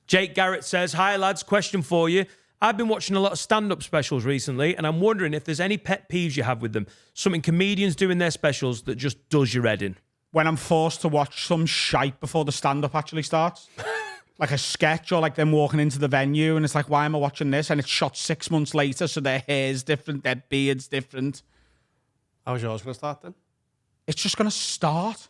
Jake Garrett says, hi, lads, question for you. I've been watching a lot of stand-up specials recently, and I'm wondering if there's any pet peeves you have with them. Something comedians do in their specials that just does your head in. When I'm forced to watch some shite before the stand-up actually starts. Like a sketch or like them walking into the venue and it's like, why am I watching this? And it's shot 6 months later, so their hair's different, their beard's different. How's yours going to start then? It's just going to start.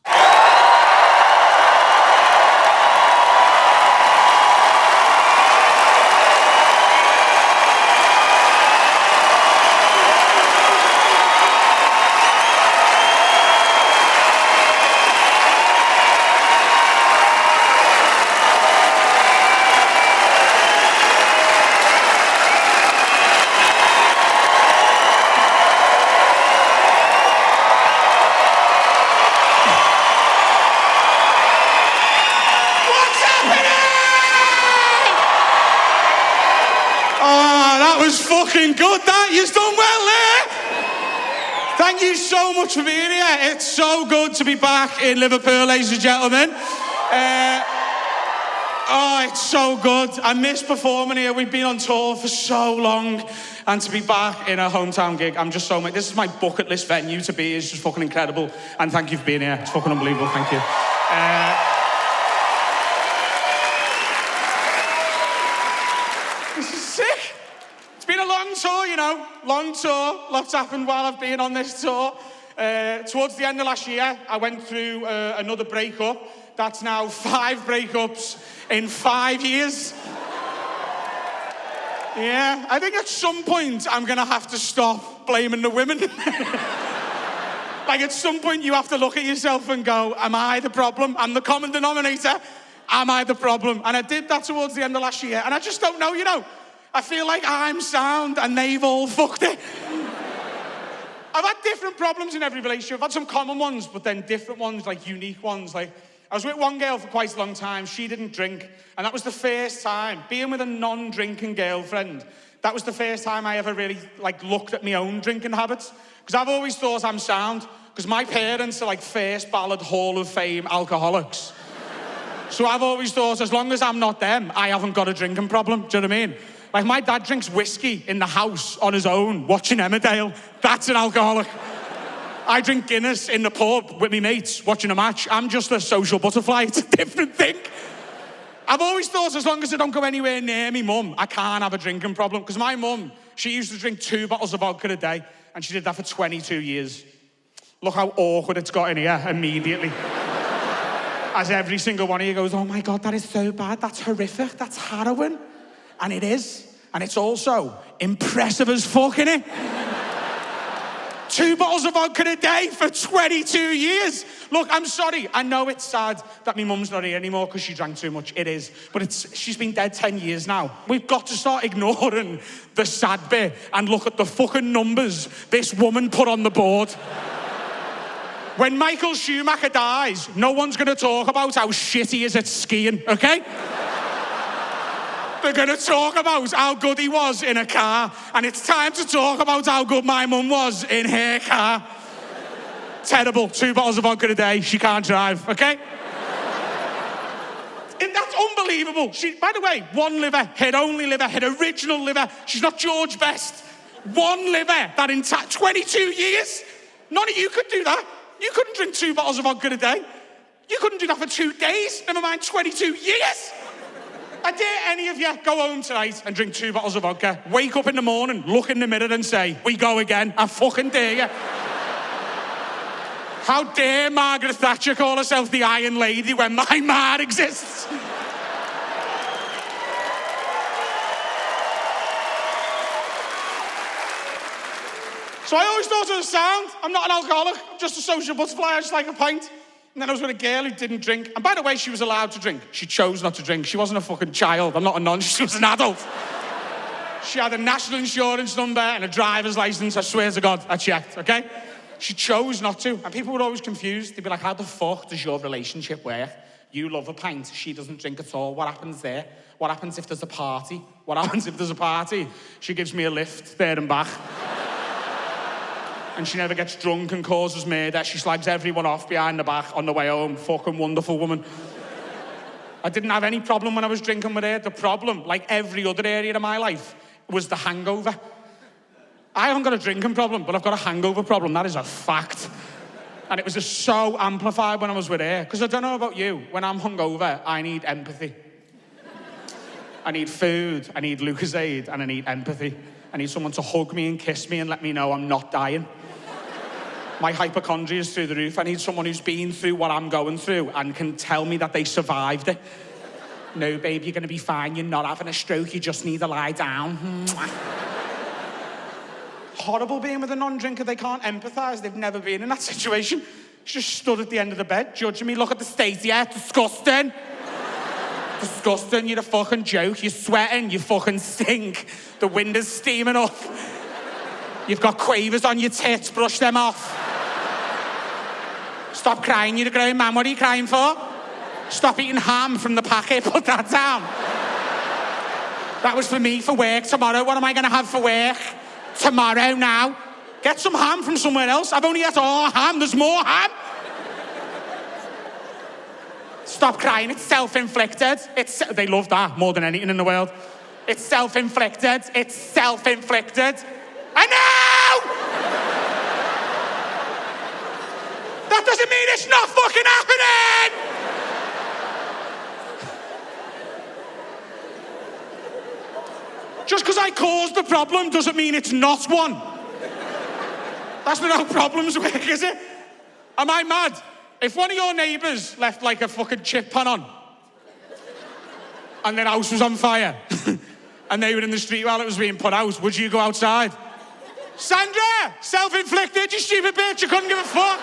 Fucking good, that. You've done well there. Thank you so much for being here. It's so good to be back in Liverpool, ladies and gentlemen. It's so good. I miss performing here. We've been on tour for so long. And to be back in a hometown gig, I'm just so... This is my bucket list venue to be. It's just fucking incredible. And thank you for being here. It's fucking unbelievable. Thank you. This is sick. It's been a long tour, you know. Long tour. Lots happened while I've been on this tour. Towards the end of last year, I went through another breakup. That's now 5 breakups in 5 years. Yeah, I think at some point I'm going to have to stop blaming the women. Like at some point you have to look at yourself and go, am I the problem? I'm the common denominator. Am I the problem? And I did that towards the end of last year. And I just don't know, you know. I feel like I'm sound and they've all fucked it. I've had different problems in every relationship. I've had some common ones, but then different ones, like unique ones. Like I was with one girl for quite a long time. She didn't drink. And that was the first time, being with a non-drinking girlfriend, that was the first time I ever really like looked at my own drinking habits. Because I've always thought I'm sound. Because my parents are like first ballot Hall of Fame alcoholics. So I've always thought, as long as I'm not them, I haven't got a drinking problem. Do you know what I mean? Like my dad drinks whiskey in the house on his own, watching Emmerdale. That's an alcoholic. I drink Guinness in the pub with my mates, watching a match. I'm just a social butterfly. It's a different thing. I've always thought as long as I don't go anywhere near me mum, I can't have a drinking problem. Because my mum, she used to drink 2 bottles of vodka a day, and she did that for 22 years. Look how awkward it's got in here immediately. As every single one of you goes, oh my God, that is so bad. That's horrific. That's harrowing. And it is. And it's also impressive as fuck, innit? 2 bottles of vodka a day for 22 years. Look, I'm sorry. I know it's sad that my mum's not here anymore because she drank too much. It is. But she's been dead 10 years now. We've got to start ignoring the sad bit and look at the fucking numbers this woman put on the board. When Michael Schumacher dies, no one's going to talk about how shit he is at skiing, okay? They're going to talk about how good he was in a car. And it's time to talk about how good my mum was in her car. Terrible. 2 bottles of vodka a day. She can't drive, okay? And that's unbelievable. She, by the way, 1 liver, her only liver, her original liver. She's not George Best. 1 liver, that entire 22 years. None of you could do that. You couldn't drink 2 bottles of vodka a day. You couldn't do that for 2 days, never mind 22 years. I dare any of you go home tonight and drink 2 bottles of vodka, wake up in the morning, look in the mirror and say, we go again. I fucking dare you. How dare Margaret Thatcher call herself the Iron Lady when my ma exists? So I always thought I was sound. I'm not an alcoholic. I'm just a social butterfly. I just like a pint. And then I was with a girl who didn't drink. And by the way, she was allowed to drink. She chose not to drink. She wasn't a fucking child. I'm not a nun. She was an adult. She had a national insurance number and a driver's license. I swear to God, I checked, okay? She chose not to. And people were always confused. They'd be like, how the fuck does your relationship work? You love a pint. She doesn't drink at all. What happens there? What happens if there's a party? What happens if there's a party? She gives me a lift there and back. And she never gets drunk and causes murder. She slags everyone off behind the back on the way home. Fucking wonderful woman. I didn't have any problem when I was drinking with her. The problem, like every other area of my life, was the hangover. I haven't got a drinking problem, but I've got a hangover problem. That is a fact. And it was just so amplified when I was with her. Because I don't know about you, when I'm hungover, I need empathy. I need food, I need Lucozade, and I need empathy. I need someone to hug me and kiss me and let me know I'm not dying. My hypochondria is through the roof. I need someone who's been through what I'm going through and can tell me that they survived it. No, babe, you're going to be fine. You're not having a stroke. You just need to lie down. Horrible being with a non-drinker. They can't empathise. They've never been in that situation. She just stood at the end of the bed judging me. Look at the state, yeah? Disgusting. Disgusting. You're a fucking joke. You're sweating. You fucking stink. The wind is steaming up. You've got quavers on your tits. Brush them off. Stop crying, you're a grown man. What are you crying for? Stop eating ham from the packet. Put that down. That was for me for work tomorrow. What am I going to have for work tomorrow now? Get some ham from somewhere else. I've only had all ham. There's more ham. Stop crying. It's self-inflicted. They love that more than anything in the world. It's self-inflicted. It's self-inflicted. I know! That doesn't mean it's not fucking happening! Just because I caused the problem doesn't mean it's not one. That's not how problems work, is it? Am I mad? If one of your neighbours left like a fucking chip pan on and their house was on fire and they were in the street while it was being put out, would you go outside? Sandra! Self-inflicted, you stupid bitch, you couldn't give a fuck.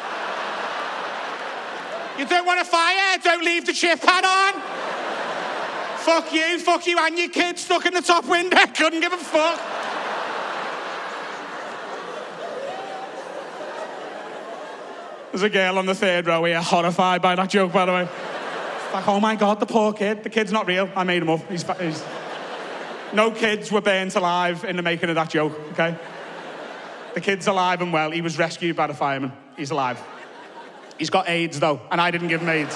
You don't want a fire? Don't leave the chip pan on. Fuck you and your kids stuck in the top window. Couldn't give a fuck. There's a girl on the third row here, horrified by that joke, by the way. It's like, oh my God, the poor kid. The kid's not real. I made him up. He's... No kids were burnt alive in the making of that joke, okay? The kid's alive and well. He was rescued by the fireman. He's alive. He's got AIDS, though, and I didn't give him AIDS.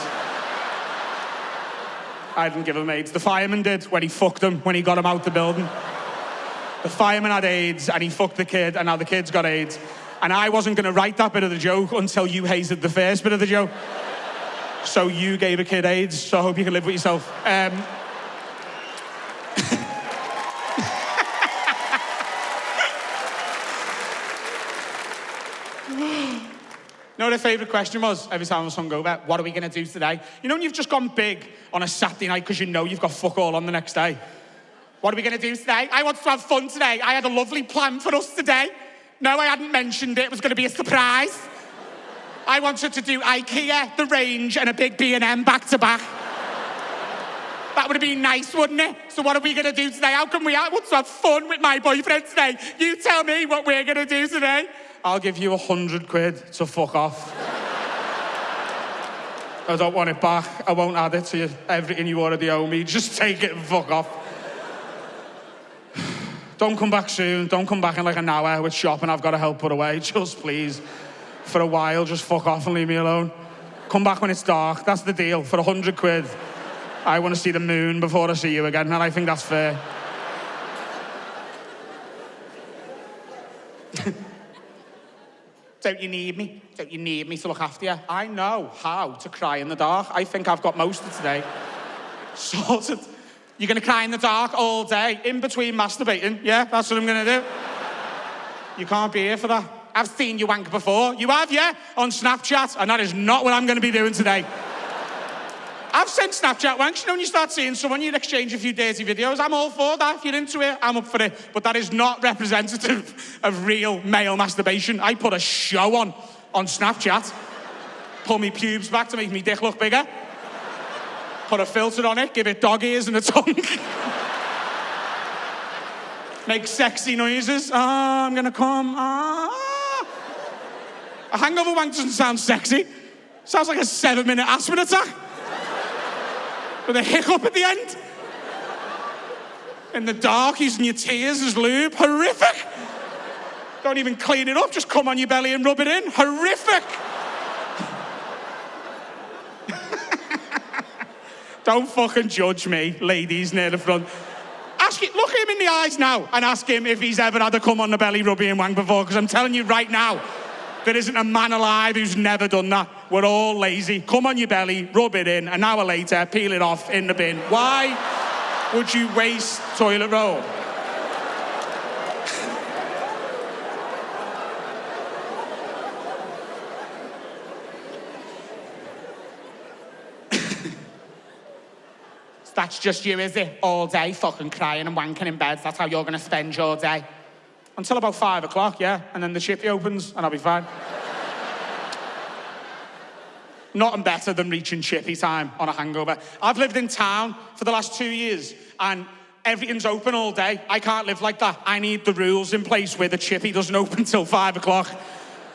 I didn't give him AIDS. The fireman did when he fucked him, when he got him out the building. The fireman had AIDS, and he fucked the kid, and now the kid's got AIDS. And I wasn't going to write that bit of the joke until you hated the first bit of the joke. So you gave a kid AIDS, so I hope you can live with yourself. You know what their favourite question was every time I was hungover? What are we going to do today? You know when you've just gone big on a Saturday night because you know you've got fuck all on the next day? What are we going to do today? I wanted to have fun today. I had a lovely plan for us today. No, I hadn't mentioned it. It was going to be a surprise. I wanted to do IKEA, the range, and a big B&M back-to-back. That would have been nice, wouldn't it? So what are we going to do today? How come I want to have fun with my boyfriend today? You tell me what we're going to do today. I'll give you 100 quid to fuck off. I don't want it back. I won't add it to you. Everything you already owe me. Just take it and fuck off. Don't come back soon. Don't come back in like an hour with shopping I've got to help put away. Just please, for a while, just fuck off and leave me alone. Come back when it's dark. That's the deal. For 100 quid, I want to see the moon before I see you again, and I think that's fair. Don't you need me? Don't you need me to look after you? I know how to cry in the dark. I think I've got most of today sorted. You're going to cry in the dark all day, in between masturbating. Yeah, that's what I'm going to do. You can't be here for that. I've seen you wank before. You have, yeah? On Snapchat, and that is not what I'm going to be doing today. I've sent Snapchat wanks. You know when you start seeing someone, you exchange a few dirty videos. I'm all for that. If you're into it, I'm up for it. But that is not representative of real male masturbation. I put a show on Snapchat. Pull me pubes back to make me dick look bigger. Put a filter on it, give it dog ears and a tongue. Make sexy noises. Ah, I'm gonna come. Ah. A hangover wank doesn't sound sexy. Sounds like a 7-minute asthma attack. With a hiccup at the end. In the dark, using your tears as lube. Horrific. Don't even clean it up, just come on your belly and rub it in. Horrific. Don't fucking judge me, ladies near the front. Look him in the eyes now and ask him if he's ever had a come on the belly rubby and wank before, because I'm telling you right now, there isn't a man alive who's never done that. We're all lazy. Come on your belly, rub it in, an hour later, peel it off in the bin. Why would you waste toilet roll? That's just you, is it? All day fucking crying and wanking in bed. That's how you're going to spend your day. Until about 5 o'clock, yeah. And then the chippy opens and I'll be fine. Nothing better than reaching chippy time on a hangover. I've lived in town for the last 2 years and everything's open all day. I can't live like that. I need the rules in place where the chippy doesn't open till 5 o'clock.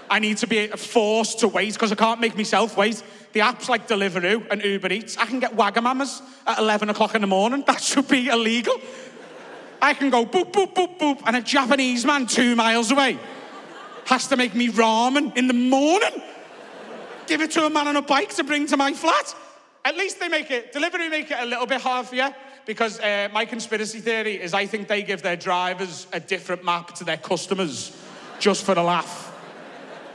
I need to be forced to wait because I can't make myself wait. The apps like Deliveroo and Uber Eats, I can get Wagamamas at 11 o'clock in the morning. That should be illegal. I can go boop, boop, boop, boop, and a Japanese man 2 miles away has to make me ramen in the morning. Give it to a man on a bike to bring to my flat. At least Deliveroo make it a little bit hard for you, because my conspiracy theory is I think they give their drivers a different map to their customers just for a laugh.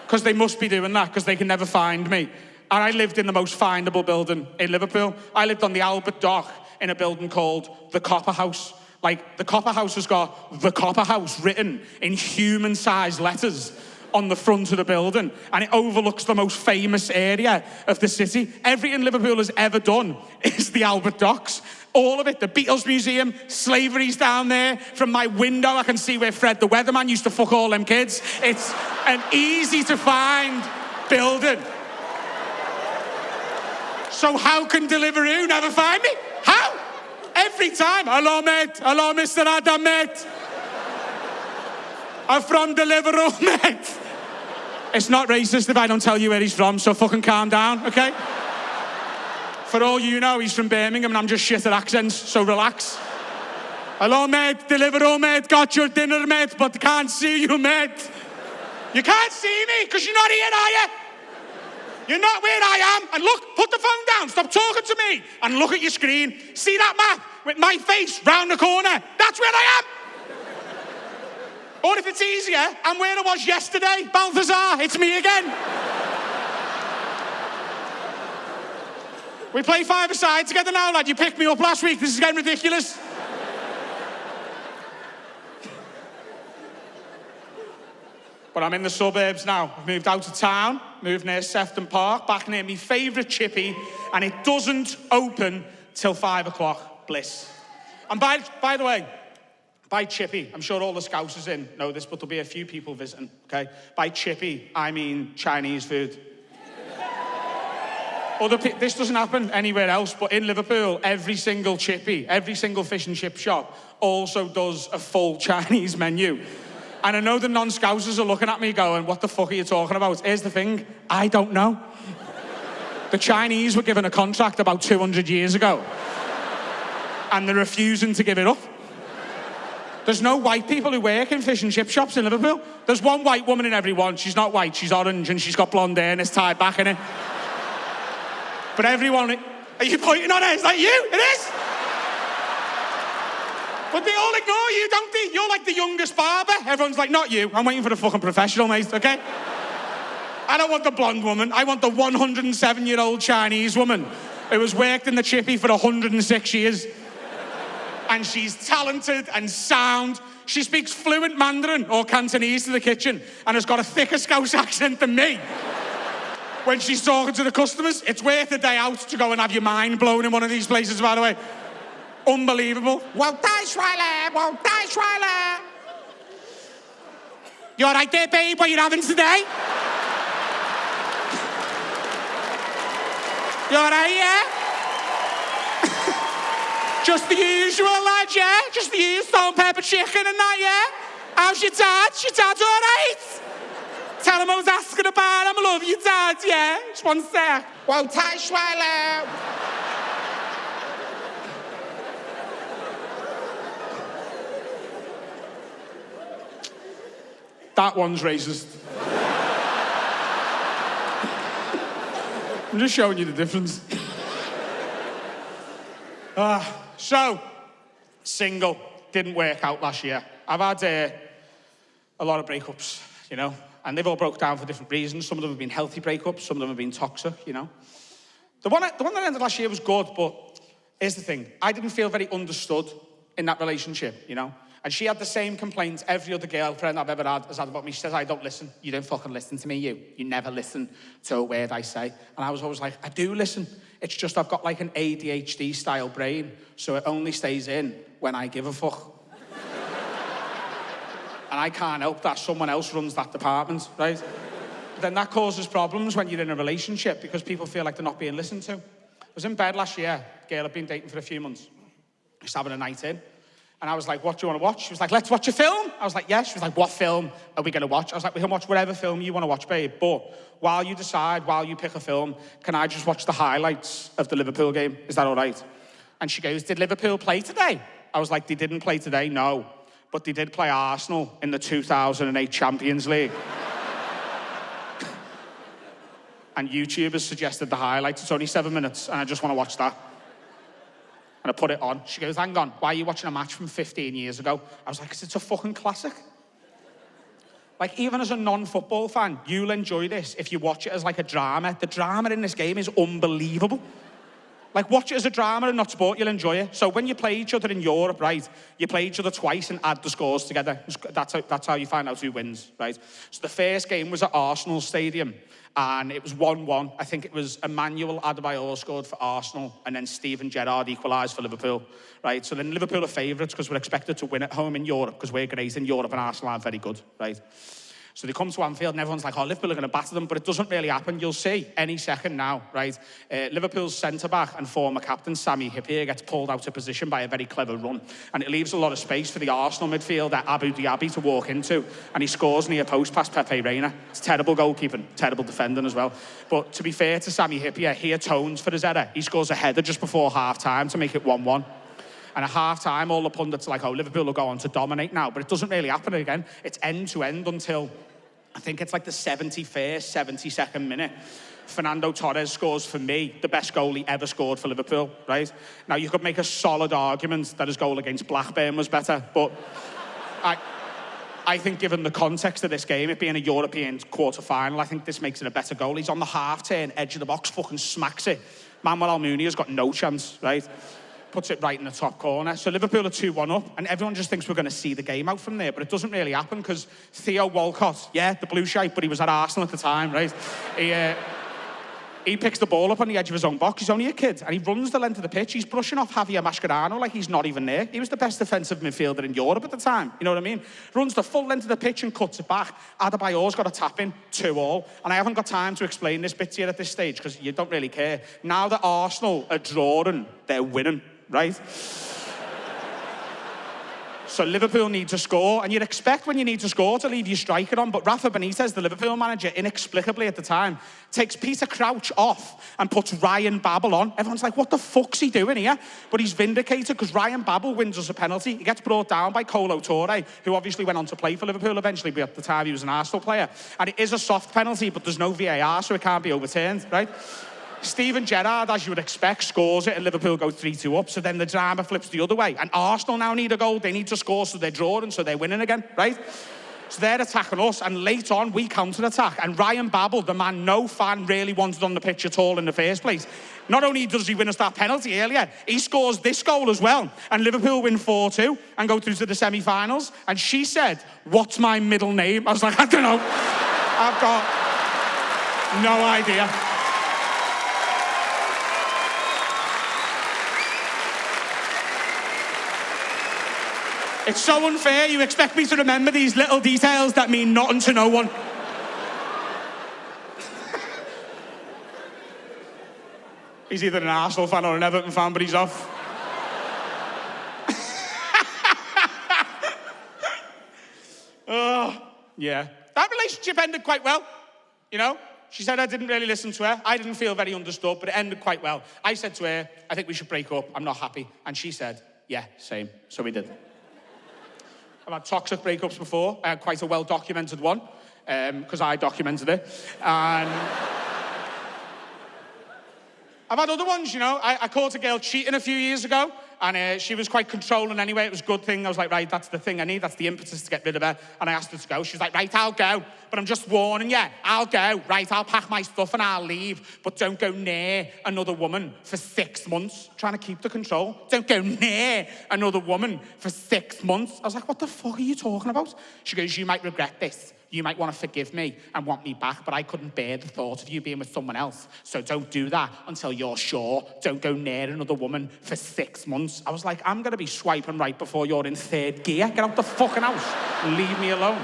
Because they must be doing that, because they can never find me. And I lived in the most findable building in Liverpool. I lived on the Albert Dock in a building called the Copper House. Like, the Copper House has got the Copper House written in human-sized letters on the front of the building, and it overlooks the most famous area of the city. Everything Liverpool has ever done is the Albert Docks. All of it. The Beatles Museum, slavery's down there. From my window, I can see where Fred the Weatherman used to fuck all them kids. It's an easy-to-find building. So how can Deliveroo never find me? How? Every time. Hello, mate. Hello, Mr. Adam, mate. I'm from Deliveroo, mate. It's not racist if I don't tell you where he's from, so fucking calm down, okay? For all you know, he's from Birmingham and I'm just shit at accents, so relax. Hello, mate. Deliveroo, mate. Got your dinner, mate, but can't see you, mate. You can't see me because you're not here, are you? You're not where I am. And look, put the phone down. Stop talking to me. And look at your screen. See that map with my face round the corner? That's where I am. Or if it's easier, I'm where I was yesterday. Balthazar, it's me again. We play five-a-side together now, lad. You picked me up last week. This is getting ridiculous. But I'm in the suburbs now. I've moved out of town, moved near Sefton Park, back near my favourite chippy, and it doesn't open till 5 o'clock. Bliss. And by the way, by chippy, I'm sure all the Scousers in know this, but there'll be a few people visiting, okay? By chippy, I mean Chinese food. This doesn't happen anywhere else, but in Liverpool, every single chippy, every single fish and chip shop also does a full Chinese menu. And I know the non-Scousers are looking at me going, what the fuck are you talking about? Here's the thing, I don't know. The Chinese were given a contract about 200 years ago. And they're refusing to give it up. There's no white people who work in fish and chip shops in Liverpool. There's one white woman in every one. She's not white, she's orange, and she's got blonde hair and it's tied back in it. But everyone... Are you pointing on her? Is that you? It is? But they all ignore you, don't they? You're like the youngest barber. Everyone's like, not you. I'm waiting for the fucking professional, mate, okay? I don't want the blonde woman. I want the 107-year-old Chinese woman who has worked in the chippy for 106 years. And she's talented and sound. She speaks fluent Mandarin or Cantonese to the kitchen and has got a thicker Scouse accent than me. When she's talking to the customers, it's worth a day out to go and have your mind blown in one of these places, by the way. Unbelievable. Well, Schweiler. You all right there, babe? What are you having today? You all right, yeah? Just the usual, lad, yeah? Just the usual stone pepper chicken and that, yeah? How's your dad? Your dad's all right? Tell him I was asking about him. I love you, dad, yeah? Just one sec. Well, Schweiler. That one's racist. I'm just showing you the difference. So, single. Didn't work out last year. I've had a lot of breakups, you know, and they've all broke down for different reasons. Some of them have been healthy breakups, some of them have been toxic, you know. The one that ended last year was good, but here's the thing. I didn't feel very understood in that relationship, you know. And she had the same complaints every other girlfriend I've ever had has had about me. She says, I don't listen. You don't fucking listen to me, you. You never listen to a word I say. And I was always like, I do listen. It's just I've got like an ADHD-style brain, so it only stays in when I give a fuck. And I can't help that. Someone else runs that department, right? But then that causes problems when you're in a relationship because people feel like they're not being listened to. I was in bed last year. Girl I'd been dating for a few months. Just having a night in. And I was like, what do you want to watch? She was like, let's watch a film. I was like, yes. She was like, what film are we going to watch? I was like, we can watch whatever film you want to watch, babe. But while you pick a film, can I just watch the highlights of the Liverpool game? Is that all right? And she goes, did Liverpool play today? I was like, they didn't play today, no. But they did play Arsenal in the 2008 Champions League. And YouTube has suggested the highlights. It's only 7 minutes, and I just want to watch that. And I put it on. She goes, hang on, why are you watching a match from 15 years ago? I was like, because it's a fucking classic. Like, even as a non-football fan, you'll enjoy this if you watch it as like a drama. The drama in this game is unbelievable. Like, watch it as a drama and not sport, you'll enjoy it. So when you play each other in Europe, right, you play each other twice and add the scores together. That's how you find out who wins, right? So the first game was at Arsenal Stadium, and it was 1-1. I think it was Emmanuel Adebayor scored for Arsenal, and then Steven Gerrard equalised for Liverpool, right? So then Liverpool are favourites because we're expected to win at home in Europe because we're great in Europe and Arsenal aren't very good, right? So they come to Anfield and everyone's like, oh, Liverpool are going to batter them, but it doesn't really happen. You'll see any second now, right? Liverpool's centre-back and former captain, Sami Hyypiä, gets pulled out of position by a very clever run. And it leaves a lot of space for the Arsenal midfielder, Abu Diaby, to walk into. And he scores near post past Pepe Reina. It's terrible goalkeeping, terrible defending as well. But to be fair to Sami Hyypiä, he atones for his error. He scores a header just before half-time to make it 1-1. And at half-time, all the pundits are like, oh, Liverpool will go on to dominate now. But it doesn't really happen again. It's end-to-end until, I think it's like the 71st, 72nd minute. Fernando Torres scores, for me, the best goal he ever scored for Liverpool, right? Now, you could make a solid argument that his goal against Blackburn was better, but I think given the context of this game, it being a European quarter-final, I think this makes it a better goal. He's on the half-turn, edge of the box, fucking smacks it. Manuel Almunia's got no chance, right? Puts it right in the top corner. So Liverpool are 2-1 up, and everyone just thinks we're going to see the game out from there, but it doesn't really happen because Theo Walcott, yeah, the blue shape, but he was at Arsenal at the time, right? He picks the ball up on the edge of his own box. He's only a kid, and he runs the length of the pitch. He's brushing off Javier Mascherano like he's not even there. He was the best defensive midfielder in Europe at the time, you know what I mean? Runs the full length of the pitch and cuts it back. Adebayor's got a tap in, 2-2. And I haven't got time to explain this bit to you at this stage because you don't really care. Now that Arsenal are drawing, they're winning, right? So Liverpool need to score, and you'd expect when you need to score to leave your striker on, but Rafa Benitez, the Liverpool manager, inexplicably at the time, takes Peter Crouch off and puts Ryan Babel on. Everyone's like, what the fuck's he doing here? But he's vindicated because Ryan Babel wins us a penalty. He gets brought down by Kolo Touré, who obviously went on to play for Liverpool eventually, but at the time he was an Arsenal player. And it is a soft penalty, but there's no VAR, so it can't be overturned, right? Steven Gerrard, as you would expect, scores it and Liverpool go 3-2 up. So then the drama flips the other way. And Arsenal now need a goal. They need to score, so they're drawing, so they're winning again, right? So they're attacking us, and late on, we counter-attack. And Ryan Babel, the man no fan really wanted on the pitch at all in the first place, not only does he win us that penalty earlier, he scores this goal as well. And Liverpool win 4-2 and go through to the semi-finals. And she said, what's my middle name? I was like, I don't know. I've got no idea. It's so unfair. You expect me to remember these little details that mean nothing to no one. He's either an Arsenal fan or an Everton fan, but he's off. Oh, yeah. That relationship ended quite well, you know? She said I didn't really listen to her. I didn't feel very understood, but it ended quite well. I said to her, I think we should break up. I'm not happy. And she said, yeah, same. So we did. I've had toxic breakups before. I had quite a well-documented one, because I documented it. And I've had other ones, you know. I caught a girl cheating a few years ago, and she was quite controlling anyway. It was a good thing. I was like, right, that's the thing I need. That's the impetus to get rid of her. And I asked her to go. She was like, right, I'll go. But I'm just warning you, I'll go. Right, I'll pack my stuff and I'll leave. But don't go near another woman for 6 months. Trying to keep the control. Don't go near another woman for 6 months. I was like, what the fuck are you talking about? She goes, you might regret this. You might want to forgive me and want me back, but I couldn't bear the thought of you being with someone else. So don't do that until you're sure. Don't go near another woman for 6 months. I was like, I'm going to be swiping right before you're in third gear. Get out the fucking house and leave me alone.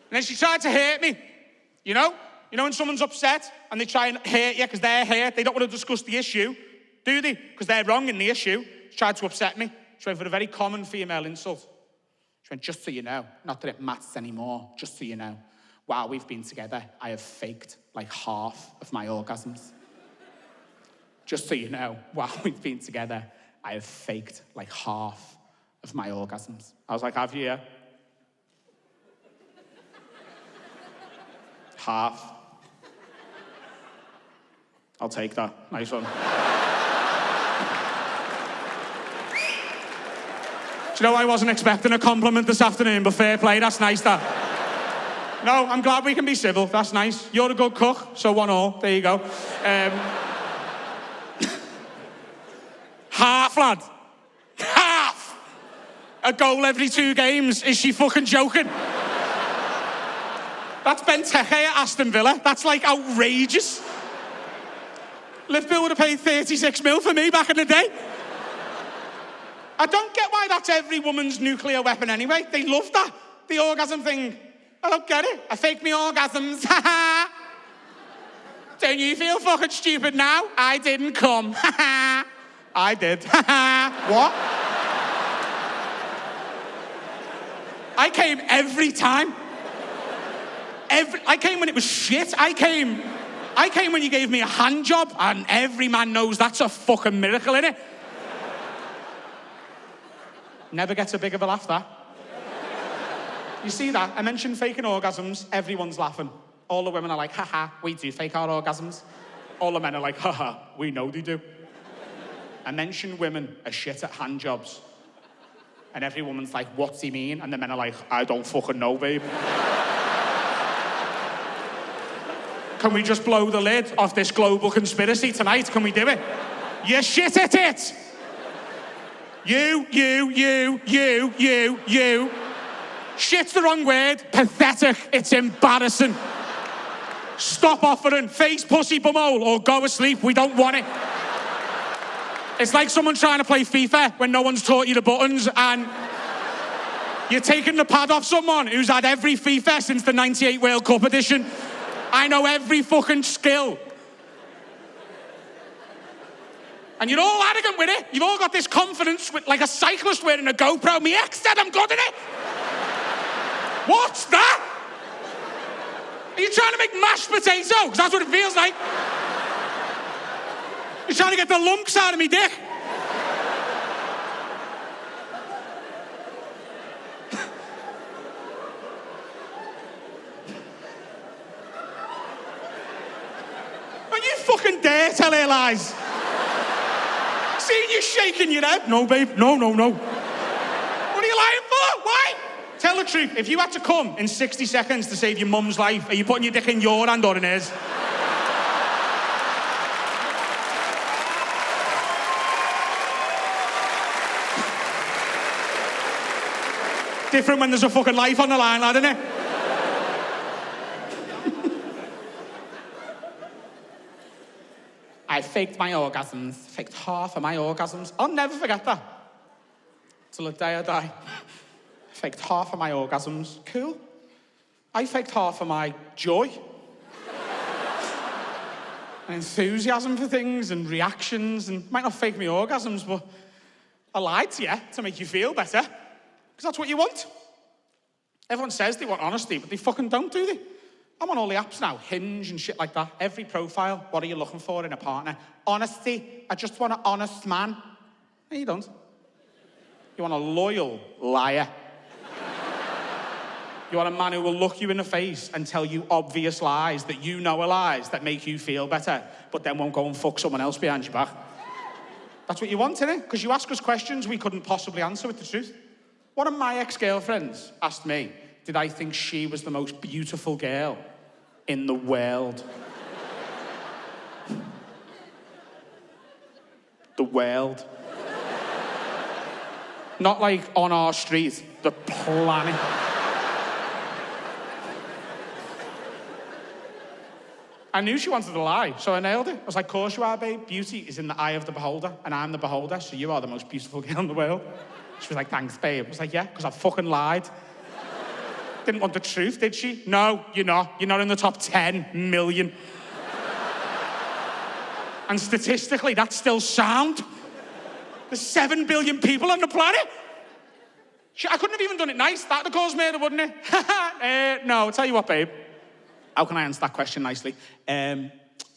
And then she tried to hurt me, you know? You know when someone's upset and they try and hurt you because they're hurt, they don't want to discuss the issue, do they? Because they're wrong in the issue. She tried to upset me. She went for a very common female insult. She went, just so you know, not that it matters anymore, just so you know, while we've been together, I have faked like half of my orgasms. Just so you know, while we've been together, I have faked like half of my orgasms. I was like, have you? Yeah? Half. I'll take that. Nice one. Do you know, I wasn't expecting a compliment this afternoon, but fair play, that's nice, that. No, I'm glad we can be civil, that's nice. You're a good cook, so 1-1, there you go. Half, lad. Half! A goal every 2 games, is she fucking joking? That's Benteke at Aston Villa, that's like outrageous. Liverpool would have paid 36 mil for me back in the day. I don't get why that's every woman's nuclear weapon anyway. They love that, the orgasm thing. I don't get it. I fake me orgasms, ha. Don't you feel fucking stupid now? I didn't come, ha. I did, What? I came every time. I came when it was shit. I came when you gave me a hand job, and every man knows that's a fucking miracle, innit? Never gets a big of a laugh, that. You see that? I mentioned faking orgasms, everyone's laughing. All the women are like, haha, we do fake our orgasms. All the men are like, haha, we know they do. I mentioned women are shit at hand jobs. And every woman's like, what's he mean? And the men are like, I don't fucking know, babe. Can we just blow the lid off this global conspiracy tonight? Can we do it? You're shit at it! You. Shit's the wrong word. Pathetic. It's embarrassing. Stop offering face, pussy, bumhole, or go asleep. We don't want it. It's like someone trying to play FIFA when no one's taught you the buttons and you're taking the pad off someone who's had every FIFA since the 98 World Cup edition. I know every fucking skill. And you're all arrogant with it. You've all got this confidence with, like a cyclist wearing a GoPro. Me ex said I'm good at it. What's that? Are you trying to make mashed potato? Because that's what it feels like. You're trying to get the lumps out of me dick. Don't you fucking dare tell her lies. Seen you shaking your head. No, babe. No. What are you lying for? Why? Tell the truth. If you had to come in 60 seconds to save your mum's life, are you putting your dick in your hand or in hers? Different when there's a fucking life on the line, lad, isn't it? I faked my orgasms, faked half of my orgasms. I'll never forget that. Till the day I die. Faked half of my orgasms. Cool. I faked half of my joy. And enthusiasm for things and reactions, and might not fake me orgasms, but I lied to you to make you feel better. Because that's what you want. Everyone says they want honesty, but they fucking don't, do they? I'm on all the apps now, Hinge and shit like that. Every profile, what are you looking for in a partner? Honesty. I just want an honest man. No, you don't. You want a loyal liar. You want a man who will look you in the face and tell you obvious lies that you know are lies that make you feel better, but then won't go and fuck someone else behind your back. That's what you want, innit? Because you ask us questions we couldn't possibly answer with the truth. One of my ex-girlfriends asked me, did I think she was the most beautiful girl in the world? The world. Not like on our street, the planet. I knew she wanted to lie, so I nailed it. I was like, of course you are, babe. Beauty is in the eye of the beholder, and I'm the beholder, so you are the most beautiful girl in the world. She was like, thanks, babe. I was like, yeah, because I fucking lied. Didn't want the truth, did she? No, you're not. You're not in the top 10 million. And statistically, that's still sound. There's 7 billion people on the planet. I couldn't have even done it nice. That'd have caused murder, wouldn't it? No, I'll tell you what, babe. How can I answer that question nicely? Tell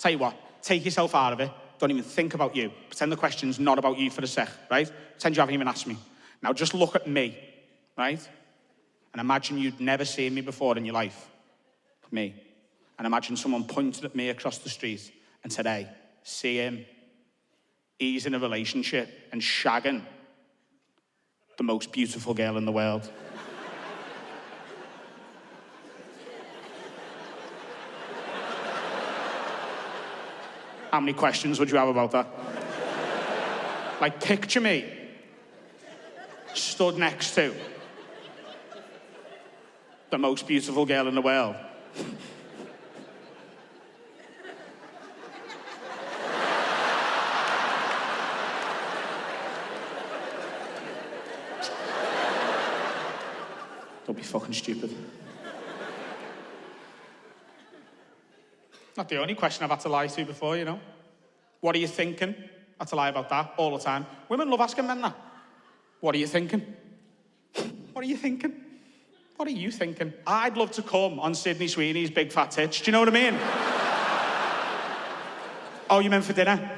you what, take yourself out of it. Don't even think about you. Pretend the question's not about you for a sec, right? Pretend you haven't even asked me. Now just look at me, right? And imagine you'd never seen me before in your life. Me. And imagine someone pointed at me across the street and said, hey, see him. He's in a relationship and shagging the most beautiful girl in the world. How many questions would you have about that? Like, picture me stood next to the most beautiful girl in the world. Don't be fucking stupid. Not the only question I've had to lie to before, you know. What are you thinking? I had to lie about that all the time. Women love asking men that. What are you thinking? What are you thinking? What are you thinking? I'd love to come on Sydney Sweeney's big fat tits. Do you know what I mean? Oh, you meant for dinner?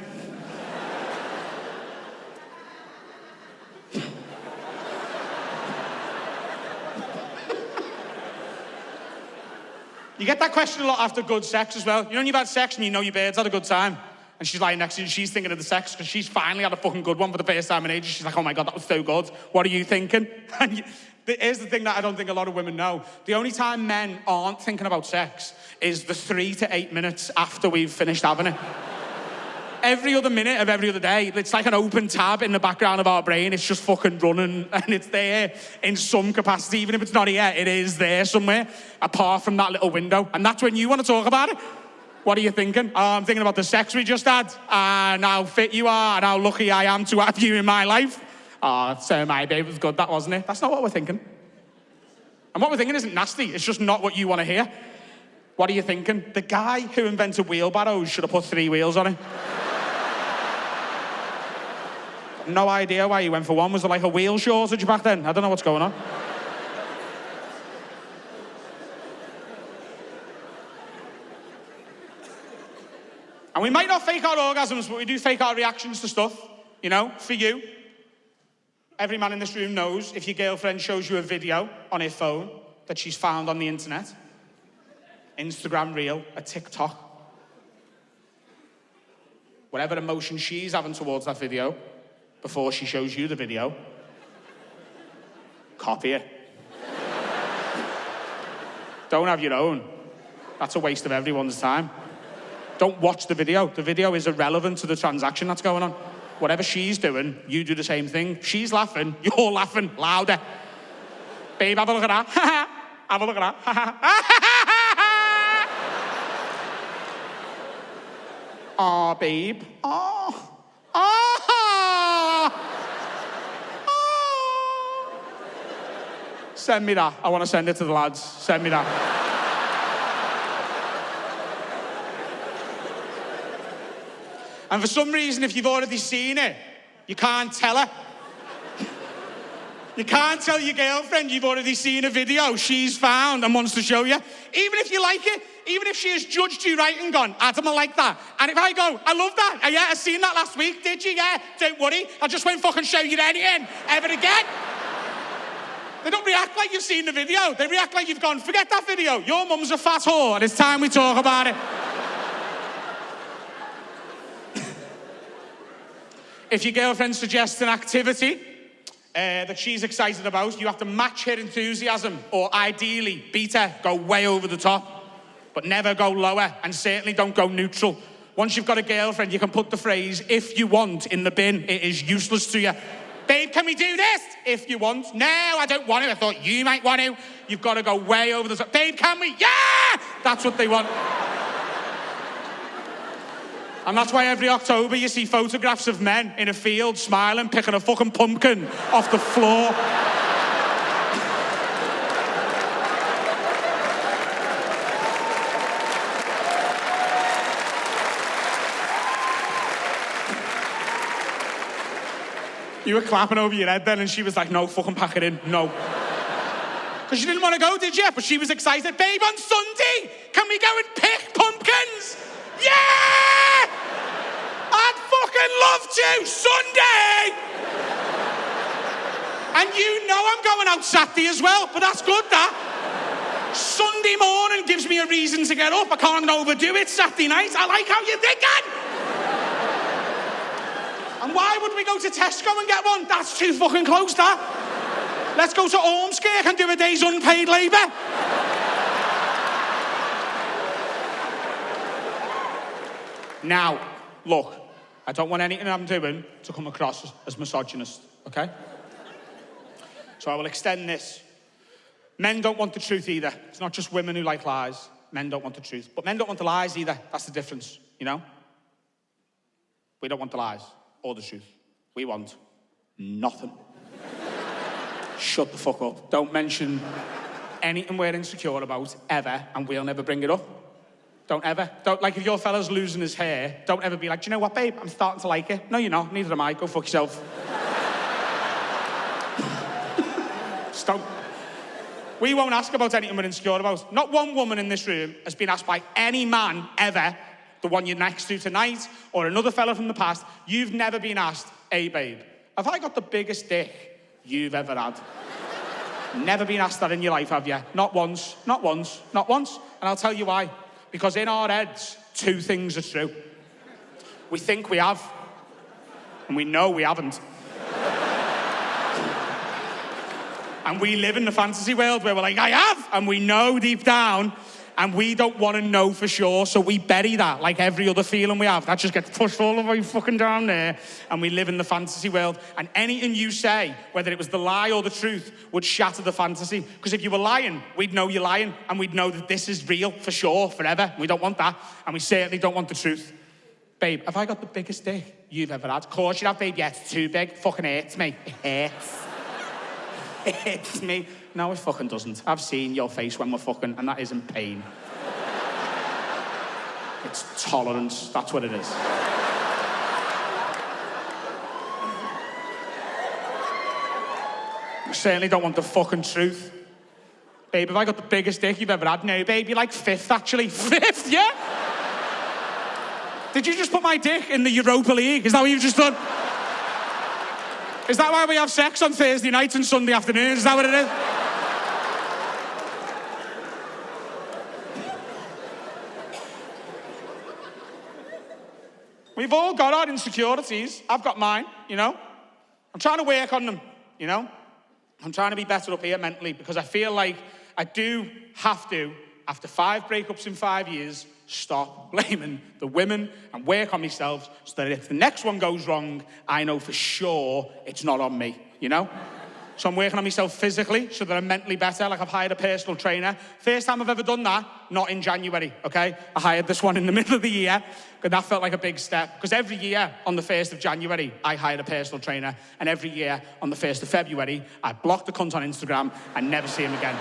You get that question a lot after good sex as well. You know when you've had sex and you know your bird's had a good time? And she's lying next to you and she's thinking of the sex because she's finally had a fucking good one for the first time in ages. She's like, oh my God, that was so good. What are you thinking? And here's the thing that I don't think a lot of women know. The only time men aren't thinking about sex is the 3 to 8 minutes after we've finished having it. Every other minute of every other day, it's like an open tab in the background of our brain. It's just fucking running and it's there in some capacity. Even if it's not here, it is there somewhere, apart from that little window. And that's when you want to talk about it. What are you thinking? Oh, I'm thinking about the sex we just had and how fit you are and how lucky I am to have you in my life. Oh, so my babe was good, that wasn't it? That's not what we're thinking. And what we're thinking isn't nasty. It's just not what you want to hear. What are you thinking? The guy who invented wheelbarrows should have put 3 wheels on it. No idea why he went for one. Was there like a wheel shortage back then? I don't know what's going on. And we might not fake our orgasms, but we do fake our reactions to stuff, you know, for you. Every man in this room knows if your girlfriend shows you a video on her phone that she's found on the internet, Instagram Reel, a TikTok, whatever emotion she's having towards that video, before she shows you the video, copy it. Don't have your own. That's a waste of everyone's time. Don't watch the video. The video is irrelevant to the transaction that's going on. Whatever she's doing, you do the same thing. She's laughing, you're laughing louder. Babe, have a look at that. Have a look at that. Aw, babe. Oh. Send me that. I want to send it to the lads. Send me that. And for some reason, if you've already seen it, you can't tell her. You can't tell your girlfriend you've already seen a video she's found and wants to show you. Even if you like it, even if she has judged you right and gone, Adam, I like that. And if I go, I love that. Yeah, I seen that last week, did you? Yeah, don't worry. I just won't fucking show you anything ever again. They don't react like you've seen the video. They react like you've gone, forget that video. Your mum's a fat whore and it's time we talk about it. If your girlfriend suggests an activity that she's excited about, you have to match her enthusiasm or ideally beat her, go way over the top, but never go lower and certainly don't go neutral. Once you've got a girlfriend, you can put the phrase, if you want, in the bin. It is useless to you. Babe, can we do this? If you want. No, I don't want to. I thought you might want to. You've got to go way over the top. Babe, can we? Yeah! That's what they want. And that's why every October you see photographs of men in a field smiling, picking a fucking pumpkin off the floor. You were clapping over your head then, and she was like, no, fucking pack it in, no. Because you didn't want to go, did you? But she was excited. Babe, on Sunday, can we go and pick pumpkins? Yeah! I'd fucking love to, Sunday! And you know I'm going out Saturday as well, but that's good, that. Sunday morning gives me a reason to get up. I can't overdo it Saturday night. I like how you're thinking. And why would we go to Tesco and get one? That's too fucking close, that. Let's go to Ormskirk and do a day's unpaid labour. Now, look, I don't want anything I'm doing to come across as misogynist, okay? So I will extend this. Men don't want the truth either. It's not just women who like lies. Men don't want the truth. But men don't want the lies either. That's the difference, you know? We don't want the lies. Or the truth. We want nothing. Shut the fuck up. Don't mention anything we're insecure about, ever, and we'll never bring it up. Don't ever. Don't, like, if your fella's losing his hair, don't ever be like, do you know what, babe? I'm starting to like it. No, you're not. Neither am I. Go fuck yourself. Just don't. We won't ask about anything we're insecure about. Not one woman in this room has been asked by any man, ever, the one you're next to tonight, or another fella from the past, you've never been asked, hey, babe, have I got the biggest dick you've ever had? Never been asked that in your life, have you? Not once, not once, not once. And I'll tell you why. Because in our heads, two things are true. We think we have, and we know we haven't. And we live in the fantasy world where we're like, I have, and we know deep down, and we don't want to know for sure, so we bury that like every other feeling we have. That just gets pushed all the way fucking down there, and we live in the fantasy world. And anything you say, whether it was the lie or the truth, would shatter the fantasy. Because if you were lying, we'd know you're lying, and we'd know that this is real for sure, forever. We don't want that, and we certainly don't want the truth. Babe, have I got the biggest dick you've ever had? Of course you have, babe. Yeah, it's too big. Fucking hurts me. It hurts. It hurts me. No, it fucking doesn't. I've seen your face when we're fucking, and that isn't pain. It's tolerance. That's what it is. I certainly don't want the fucking truth. Babe, have I got the biggest dick you've ever had? No, babe, you're like fifth, actually. Fifth, yeah? Did you just put my dick in the Europa League? Is that what you've just done? Is that why we have sex on Thursday nights and Sunday afternoons? Is that what it is? We've all got our insecurities. I've got mine, you know? I'm trying to work on them, you know? I'm trying to be better up here mentally because I feel like I do have to, after 5 breakups in 5 years, stop blaming the women and work on myself so that if the next one goes wrong, I know for sure it's not on me, you know? So I'm working on myself physically so that I'm mentally better. Like I've hired a personal trainer. First time I've ever done that, not in January, okay? I hired this one in the middle of the year, and that felt like a big step. Because every year on the 1st of January, I hired a personal trainer, and every year on the 1st of February, I blocked the cunt on Instagram and never see him again.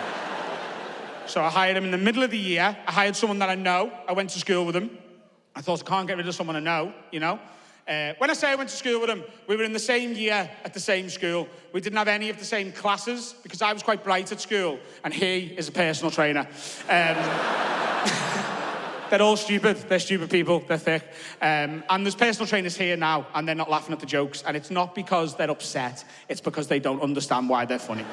So I hired him in the middle of the year. I hired someone that I know. I went to school with him. I thought I can't get rid of someone I know, you know? When I say I went to school with him, we were in the same year at the same school. We didn't have any of the same classes because I was quite bright at school and he is a personal trainer. They're all stupid. They're stupid people. They're thick. And there's personal trainers here now, and they're not laughing at the jokes. And it's not because they're upset. It's because they don't understand why they're funny.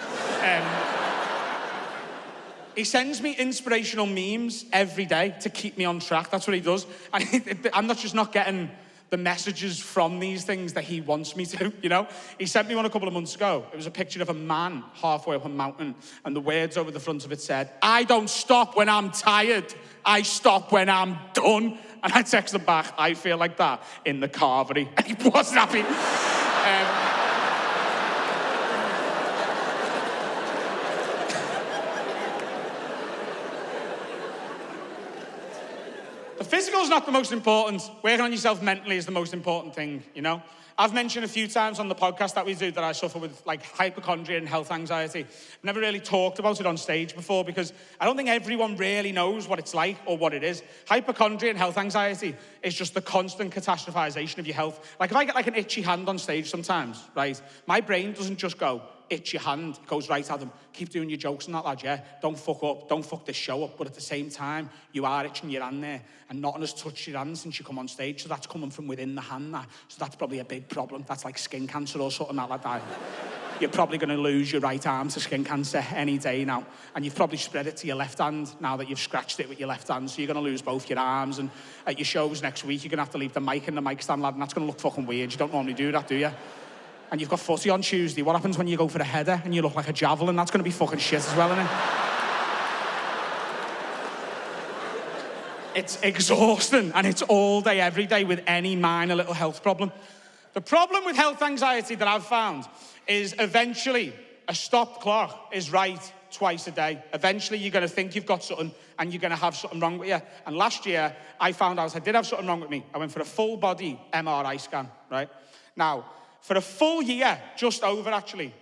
He sends me inspirational memes every day to keep me on track. That's what he does. And I'm not getting the messages from these things that he wants me to, you know? He sent me one a couple of months ago. It was a picture of a man halfway up a mountain, and the words over the front of it said, "I don't stop when I'm tired. I stop when I'm done." And I texted him back, "I feel like that in the carvery." And he wasn't happy. The physical's not the most important. Working on yourself mentally is the most important thing, you know? I've mentioned a few times on the podcast that we do that I suffer with like hypochondria and health anxiety. I've never really talked about it on stage before because I don't think everyone really knows what it's like or what it is. Hypochondria and health anxiety is just the constant catastrophization of your health. Like if I get like an itchy hand on stage sometimes, right? My brain doesn't just go, "Itch your hand." It goes, "Right, Adam, keep doing your jokes and that, lad, yeah? Don't fuck up, don't fuck this show up." But at the same time, you are itching your hand there, and nothing has touched your hand since you come on stage, so that's coming from within the hand, that. So that's probably a big problem. That's like skin cancer or something like that. You're probably going to lose your right arm to skin cancer any day now, and you've probably spread it to your left hand now that you've scratched it with your left hand, so you're going to lose both your arms, and at your shows next week, you're going to have to leave the mic in the mic stand, lad, and that's going to look fucking weird. You don't normally do that, do you? And you've got footy on Tuesday. What happens when you go for a header and you look like a javelin? That's going to be fucking shit as well, isn't it? It's exhausting, and it's all day, every day with any minor little health problem. The problem with health anxiety that I've found is eventually a stopped clock is right twice a day. Eventually you're going to think you've got something and you're going to have something wrong with you. And last year I found out I did have something wrong with me. I went for a full body MRI scan, right? Now, for a full year, just over actually,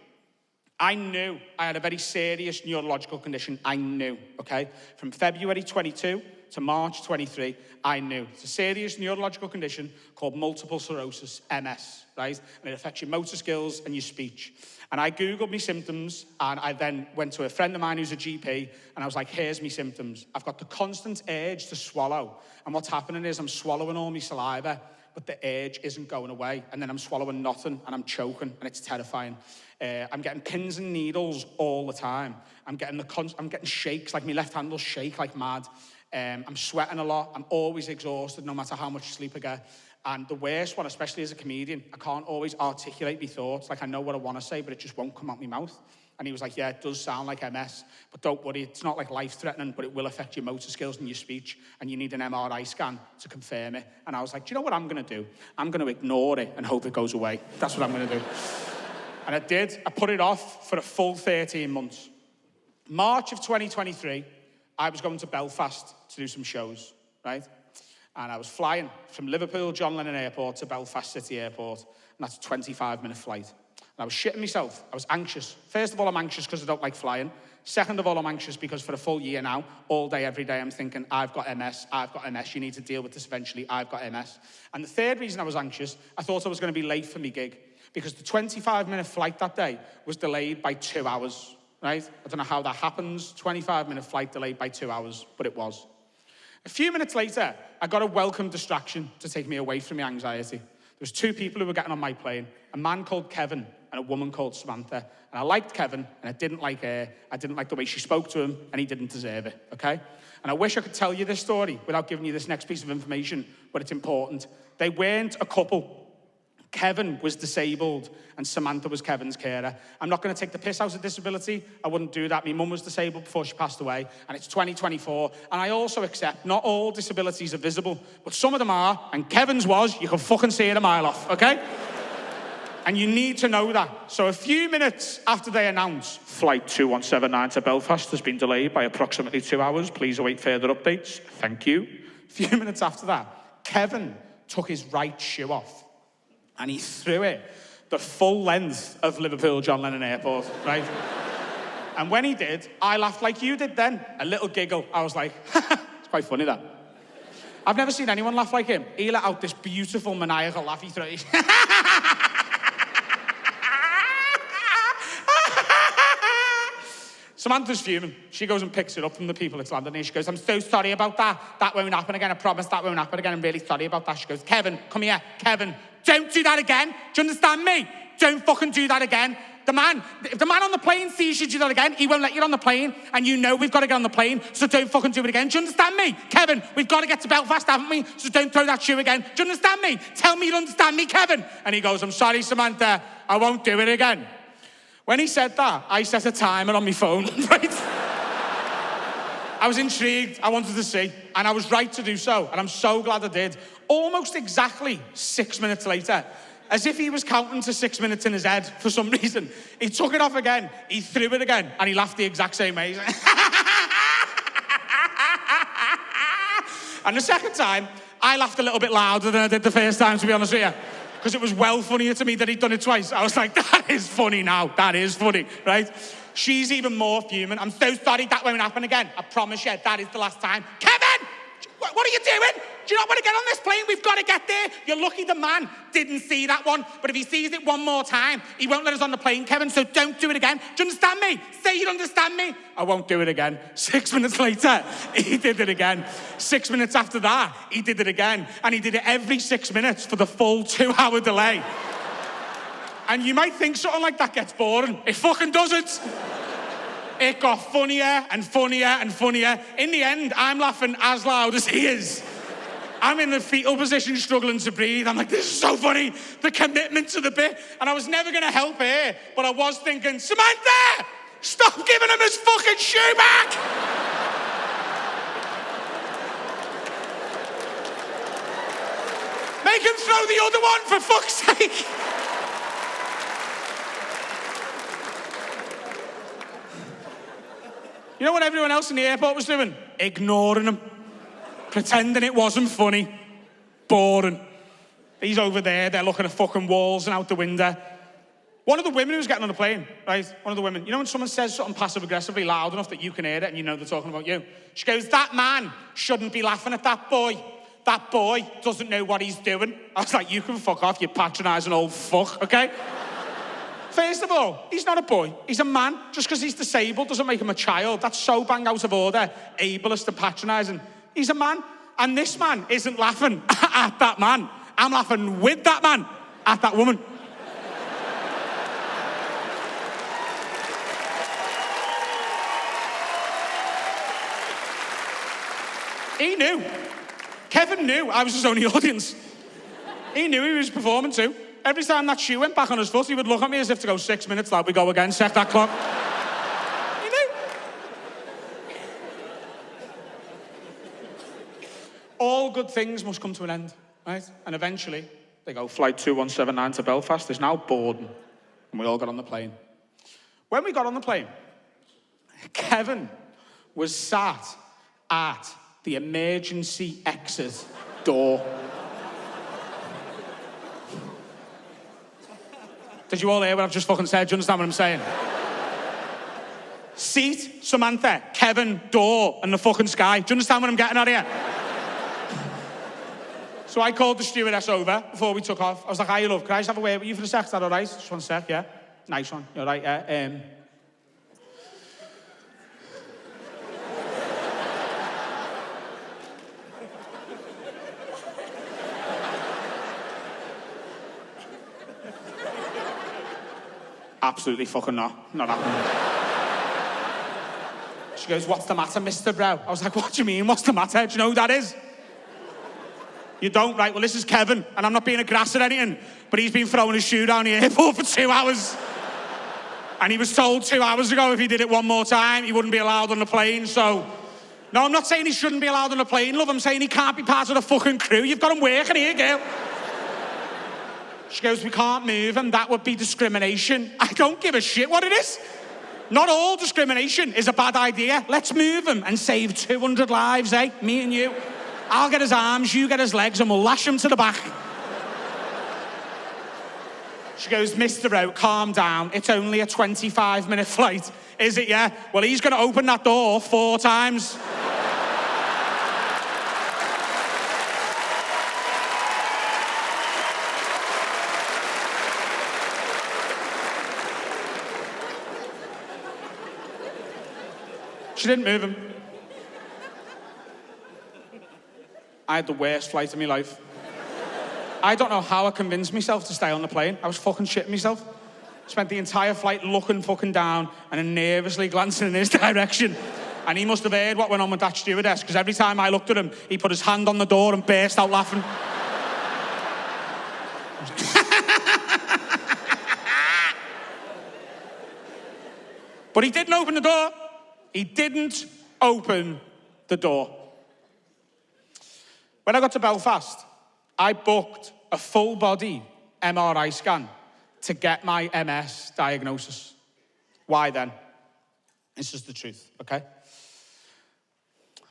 I knew I had a very serious neurological condition. I knew, okay? From February 22 to March 23, I knew. It's a serious neurological condition called multiple sclerosis, MS, right? And it affects your motor skills and your speech. And I Googled my symptoms, and I then went to a friend of mine who's a GP, and I was like, "Here's my symptoms. I've got the constant urge to swallow. And what's happening is I'm swallowing all my saliva, but the urge isn't going away. And then I'm swallowing nothing, and I'm choking, and it's terrifying. I'm getting pins and needles all the time. I'm getting shakes, like my left hand will shake like mad. I'm sweating a lot. I'm always exhausted, no matter how much sleep I get. And the worst one, especially as a comedian, I can't always articulate my thoughts. Like, I know what I want to say, but it just won't come out my mouth." And he was like, "Yeah, it does sound like MS, but don't worry, it's not like life-threatening, but it will affect your motor skills and your speech, and you need an MRI scan to confirm it." And I was like, "Do you know what I'm going to do? I'm going to ignore it and hope it goes away. That's what I'm going to do." And I did. I put it off for a full 13 months. March of 2023, I was going to Belfast to do some shows, right? And I was flying from Liverpool John Lennon Airport to Belfast City Airport, and that's a 25-minute flight. And I was shitting myself. I was anxious. First of all, I'm anxious because I don't like flying. Second of all, I'm anxious because for a full year now, all day, every day, I'm thinking, "I've got MS, I've got MS, you need to deal with this eventually, I've got MS." And the third reason I was anxious, I thought I was going to be late for my gig, because the 25-minute flight that day was delayed by 2 hours, right? I don't know how that happens, 25-minute flight delayed by 2 hours, but it was. A few minutes later, I got a welcome distraction to take me away from my anxiety. There was two people who were getting on my plane, a man called Kevin and a woman called Samantha. And I liked Kevin, and I didn't like her. I didn't like the way she spoke to him, and he didn't deserve it, okay? And I wish I could tell you this story without giving you this next piece of information, but it's important. They weren't a couple. Kevin was disabled, and Samantha was Kevin's carer. I'm not going to take the piss out of disability. I wouldn't do that. My mum was disabled before she passed away, and it's 2024. And I also accept not all disabilities are visible, but some of them are, and Kevin's was. You can fucking see it a mile off, okay? And you need to know that. So a few minutes after they announce, "Flight 2179 to Belfast has been delayed by approximately 2 hours. Please await further updates. Thank you." A few minutes after that, Kevin took his right shoe off, and he threw it the full length of Liverpool John Lennon Airport, right? And when he did, I laughed like you did then. A little giggle. I was like, it's quite funny, that. I've never seen anyone laugh like him. He let out this beautiful maniacal laugh. He threw it. Samantha's fuming. She goes and picks it up from the people it's landed near. She goes, I'm so sorry about that. That won't happen again. I promise that won't happen again. I'm really sorry about that. She goes, Kevin, come here. Kevin, don't do that again. Do you understand me? Don't fucking do that again. If the man on the plane sees you do that again, he won't let you on the plane. And you know we've got to get on the plane, so don't fucking do it again. Do you understand me? Kevin, we've got to get to Belfast, haven't we? So don't throw that shoe again. Do you understand me? Tell me you understand me, Kevin. And he goes, I'm sorry, Samantha. I won't do it again. When he said that, I set a timer on my phone, right? I was intrigued. I wanted to see. And I was right to do so. And I'm so glad I did. Almost exactly 6 minutes later, as if he was counting to 6 minutes in his head for some reason, he took it off again, he threw it again, and he laughed the exact same way. And the second time, I laughed a little bit louder than I did the first time, to be honest with you. Because it was well funnier to me that he'd done it twice. I was like, that is funny now. That is funny, right? She's even more fuming. I'm so sorry, that won't happen again. I promise you, that is the last time. Kevin! What are you doing? Do you not want to get on this plane? We've got to get there. You're lucky the man didn't see that one. But if he sees it one more time, he won't let us on the plane, Kevin, so don't do it again. Do you understand me? Say you understand me. I won't do it again. 6 minutes later, he did it again. 6 minutes after that, he did it again. And he did it every 6 minutes for the full 2-hour delay. And you might think something like that gets boring. It fucking doesn't. It got funnier and funnier and funnier. In the end, I'm laughing as loud as he is. I'm in the fetal position, struggling to breathe. I'm like, this is so funny. The commitment to the bit. And I was never going to help her, but I was thinking, Samantha, stop giving him his fucking shoe back. Make him throw the other one, for fuck's sake. You know what everyone else in the airport was doing? Ignoring him. Pretending it wasn't funny. Boring. He's over there, they're looking at fucking walls and out the window. One of the women who was getting on the plane, right? One of the women, you know when someone says something passive-aggressively loud enough that you can hear it and you know they're talking about you? She goes, that man shouldn't be laughing at that boy. That boy doesn't know what he's doing. I was like, you can fuck off, you patronising old fuck, okay? First of all, he's not a boy. He's a man. Just because he's disabled doesn't make him a child. That's so bang out of order, ableist and patronising. He's a man. And this man isn't laughing at that man. I'm laughing with that man at that woman. He knew. Kevin knew I was his only audience. He knew he was performing too. Every time that shoe went back on his foot, he would look at me as if to go 6 minutes, lad, we go again, set that clock. He knew. All good things must come to an end, right? And eventually, they go, flight 2179 to Belfast is now boarding. And we all got on the plane. When we got on the plane, Kevin was sat at the emergency exit door. Did you all hear what I've just fucking said? Do you understand what I'm saying? Seat, Samantha, Kevin, door, and the fucking sky. Do you understand what I'm getting at here? So I called the stewardess over before we took off. I was like, hi, love, can I just have a word with you for a sec? Is that all right? Just one sec, yeah? Nice one. You're right, yeah? Absolutely fucking not. Not happening. She goes, what's the matter, Mr. Rowe? I was like, what do you mean, what's the matter? Do you know who that is? You don't? Right, well, this is Kevin, and I'm not being a grass or anything, but he's been throwing his shoe down the airport for 2 hours. And he was told 2 hours ago if he did it one more time, he wouldn't be allowed on the plane, so... No, I'm not saying he shouldn't be allowed on the plane, love. I'm saying he can't be part of the fucking crew. You've got him working here, girl. She goes, we can't move him. That would be discrimination. I don't give a shit what it is. Not all discrimination is a bad idea. Let's move him and save 200 lives, eh? Me and you. I'll get his arms, you get his legs, and we'll lash him to the back. She goes, Mr. Rowe, calm down. It's only a 25-minute flight. Is it, yeah? Well, he's going to open that door 4 times. She didn't move him. I had the worst flight of my life. I don't know how I convinced myself to stay on the plane. I was fucking shitting myself. Spent the entire flight looking fucking down and then nervously glancing in his direction. And he must have heard what went on with that stewardess, because every time I looked at him, he put his hand on the door and burst out laughing. But he didn't open the door. He didn't open the door. When I got to Belfast, I booked a full-body MRI scan to get my MS diagnosis. Why then? This is the truth, okay?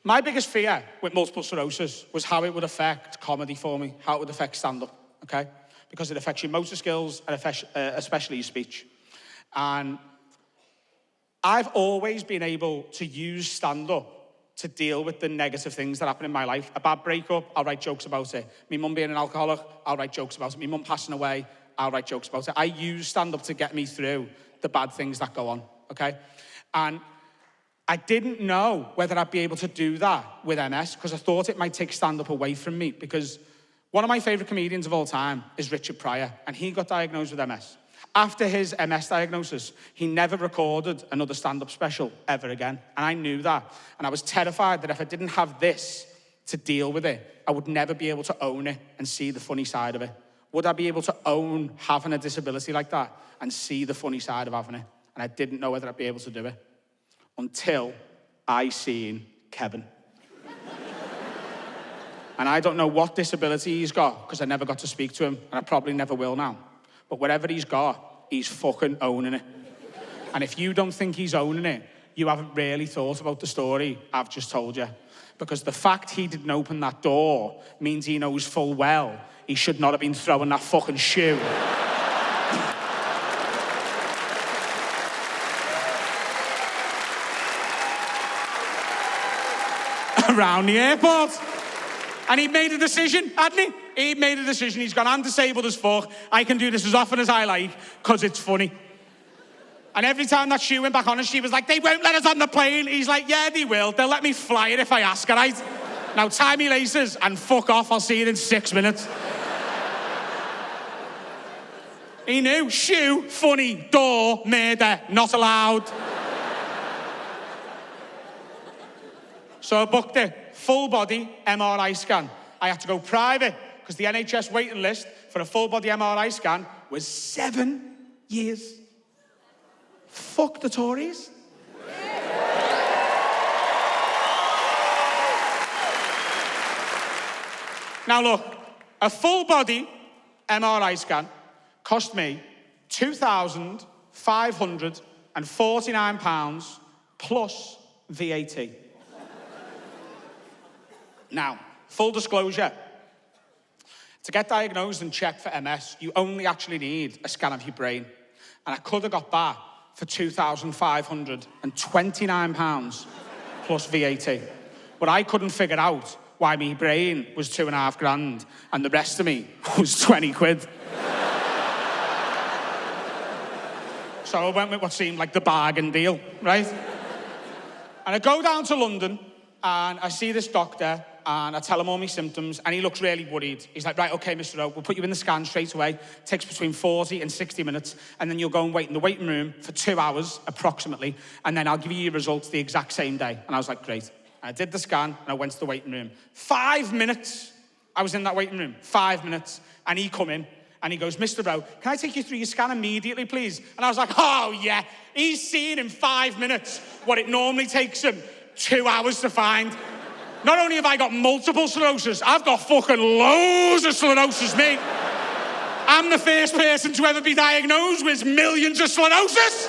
My biggest fear with multiple sclerosis was how it would affect comedy for me, how it would affect stand-up, okay? Because it affects your motor skills and especially your speech. And I've always been able to use stand-up to deal with the negative things that happen in my life. A bad breakup, I'll write jokes about it. Me mum being an alcoholic, I'll write jokes about it. Me mum passing away, I'll write jokes about it. I use stand-up to get me through the bad things that go on, okay? And I didn't know whether I'd be able to do that with MS, because I thought it might take stand-up away from me, because one of my favourite comedians of all time is Richard Pryor, and he got diagnosed with MS. After his MS diagnosis, he never recorded another stand-up special ever again. And I knew that. And I was terrified that if I didn't have this to deal with it, I would never be able to own it and see the funny side of it. Would I be able to own having a disability like that and see the funny side of having it? And I didn't know whether I'd be able to do it until I seen Kevin. And I don't know what disability he's got, because I never got to speak to him, and I probably never will now. But whatever he's got, he's fucking owning it. And if you don't think he's owning it, you haven't really thought about the story I've just told you. Because the fact he didn't open that door means he knows full well he should not have been throwing that fucking shoe. Around the airport. And he made a decision, hadn't he? He made a decision. He's gone, I'm disabled as fuck. I can do this as often as I like, because it's funny. And every time that shoe went back on, and she was like, they won't let us on the plane. He's like, yeah, they will. They'll let me fly it if I ask, all right? Now tie me laces and fuck off. I'll see you in 6 minutes. He knew. Shoe, funny, door, murder, not allowed. So I booked it. Full body MRI scan. I had to go private because the NHS waiting list for a full body MRI scan was 7 years. Fuck the Tories. Now look, a full body MRI scan cost me £2,549 plus VAT. Now, full disclosure, to get diagnosed and checked for MS, you only actually need a scan of your brain. And I could have got that for £2,529 plus VAT. But I couldn't figure out why my brain was £2,500 and the rest of me was 20 quid. So I went with what seemed like the bargain deal, right? And I go down to London and I see this doctor and I tell him all my symptoms and he looks really worried. He's like, right, okay, Mr. Rowe, we'll put you in the scan straight away. Takes between 40 and 60 minutes and then you'll go and wait in the waiting room for 2 hours approximately and then I'll give you your results the exact same day. And I was like, great. And I did the scan and I went to the waiting room. 5 minutes I was in that waiting room, 5 minutes. And he come in and he goes, Mr. Rowe, can I take you through your scan immediately, please? And I was like, oh yeah. He's seen in 5 minutes what it normally takes him 2 hours to find. Not only have I got multiple sclerosis, I've got fucking loads of sclerosis, mate. I'm the first person to ever be diagnosed with millions of sclerosis.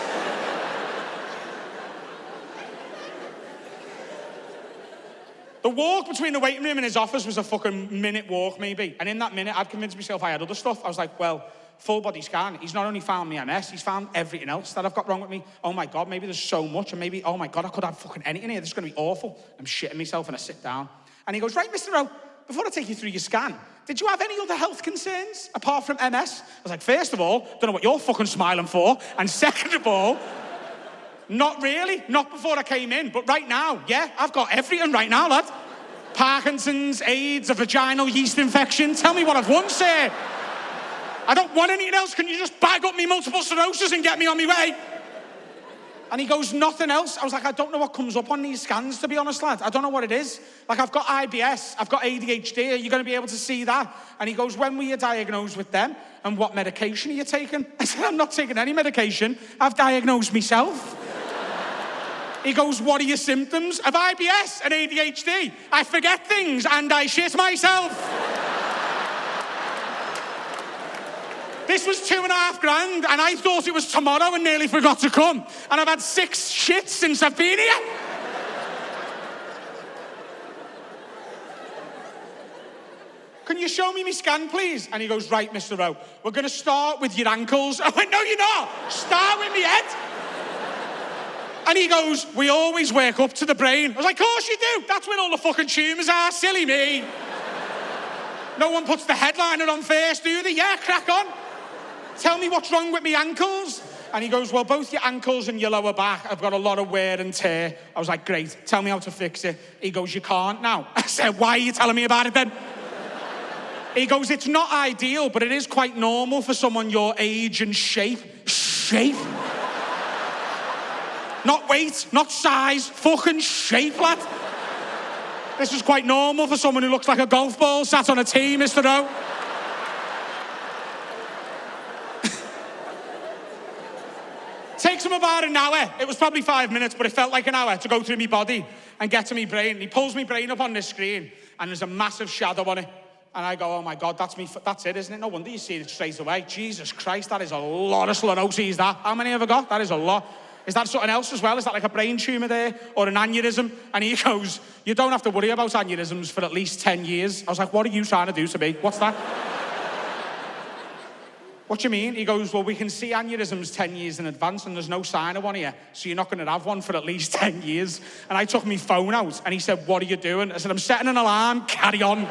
The walk between the waiting room and his office was a fucking minute walk, maybe. And in that minute, I'd convinced myself I had other stuff. I was like, well, full body scan. He's not only found me MS, he's found everything else that I've got wrong with me. Oh my God, maybe there's so much. And maybe, oh my God, I could have fucking anything here. This is going to be awful. I'm shitting myself and I sit down. And he goes, right, Mr. Rowe, before I take you through your scan, did you have any other health concerns apart from MS? I was like, first of all, don't know what you're fucking smiling for. And second of all, Not really. Not before I came in. But right now, yeah, I've got everything right now, lad. Parkinson's, AIDS, a vaginal yeast infection. Tell me what I've won, sir. I don't want anything else. Can you just bag up me multiple sclerosis and get me on my way? And he goes, nothing else. I was like, I don't know what comes up on these scans, to be honest, lad. I don't know what it is. Like, I've got IBS, I've got ADHD. Are you going to be able to see that? And he goes, when were you diagnosed with them? And what medication are you taking? I said, I'm not taking any medication. I've diagnosed myself. He goes, what are your symptoms? Of IBS and ADHD. I forget things and I shit myself. This was $2,500 and I thought it was tomorrow and nearly forgot to come. And I've had 6 shits since I've been here. Can you show me my scan, please? And he goes, right, Mr. Rowe, we're going to start with your ankles. I went, no, you're not. Start with my head. And he goes, we always work up to the brain. I was like, of course you do. That's where all the fucking tumours are. Silly me. No one puts the headliner on first, do they? Yeah, crack on. Tell me what's wrong with my ankles. And he goes, well, both your ankles and your lower back have got a lot of wear and tear. I was like, great, tell me how to fix it. He goes, you can't now. I said, why are you telling me about it then? He goes, it's not ideal, but it is quite normal for someone your age and shape. Shape? Not weight, not size, fucking shape, lad. This is quite normal for someone who looks like a golf ball sat on a tee, Mr. Rowe. Takes him about an hour. It was probably 5 minutes, but it felt like an hour to go through my body and get to my brain. And he pulls my brain up on this screen, and there's a massive shadow on it. And I go, oh my God, that's me. That's it, isn't it? No wonder you see it straight away. Jesus Christ, that is a lot of sclerosis, that. How many have I got? That is a lot. Is that something else as well? Is that like a brain tumour there? Or an aneurysm? And he goes, you don't have to worry about aneurysms for at least 10 years. I was like, what are you trying to do to me? What's that? What do you mean? He goes, well, we can see aneurysms 10 years in advance and there's no sign of one here, so you're not going to have one for at least 10 years. And I took my phone out and he said, what are you doing? I said, I'm setting an alarm, carry on.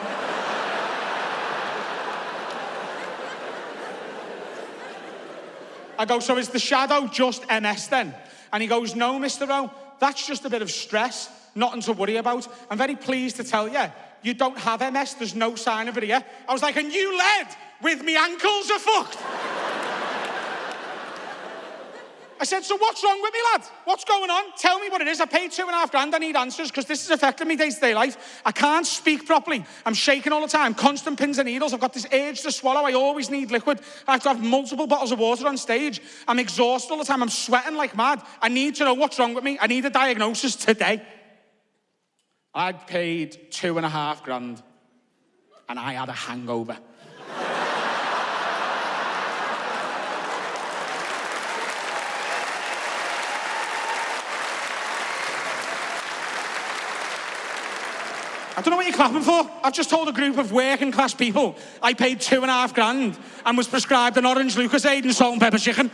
I go, so is the shadow just MS then? And he goes, no, Mr. Rowe, that's just a bit of stress, nothing to worry about. I'm very pleased to tell you, you don't have MS, there's no sign of it here. I was like, and you led with me ankles are fucked. I said, so what's wrong with me, lad? What's going on? Tell me what it is. I paid $2,500. I need answers because this is affecting me day-to-day life. I can't speak properly. I'm shaking all the time. Constant pins and needles. I've got this urge to swallow. I always need liquid. I have to have multiple bottles of water on stage. I'm exhausted all the time. I'm sweating like mad. I need to know what's wrong with me. I need a diagnosis today. I'd paid $2,500 and I had a hangover. I don't know what you're clapping for. I've just told a group of working class people I paid $2,500 and was prescribed an orange Lucasade and salt and pepper chicken.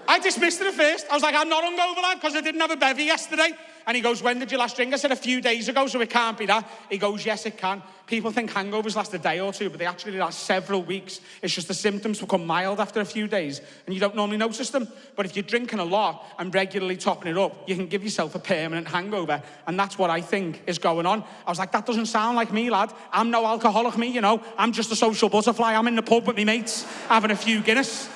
I dismissed it at first. I was like, I'm not hungover, lad, because I didn't have a bevy yesterday. And he goes, when did you last drink? I said, a few days ago, so it can't be that. He goes, yes, it can. People think hangovers last a day or two, but they actually last several weeks. It's just the symptoms become mild after a few days, and you don't normally notice them. But if you're drinking a lot and regularly topping it up, you can give yourself a permanent hangover, and that's what I think is going on. I was like, that doesn't sound like me, lad. I'm no alcoholic, me, you know. I'm just a social butterfly. I'm in the pub with my mates, having a few Guinness.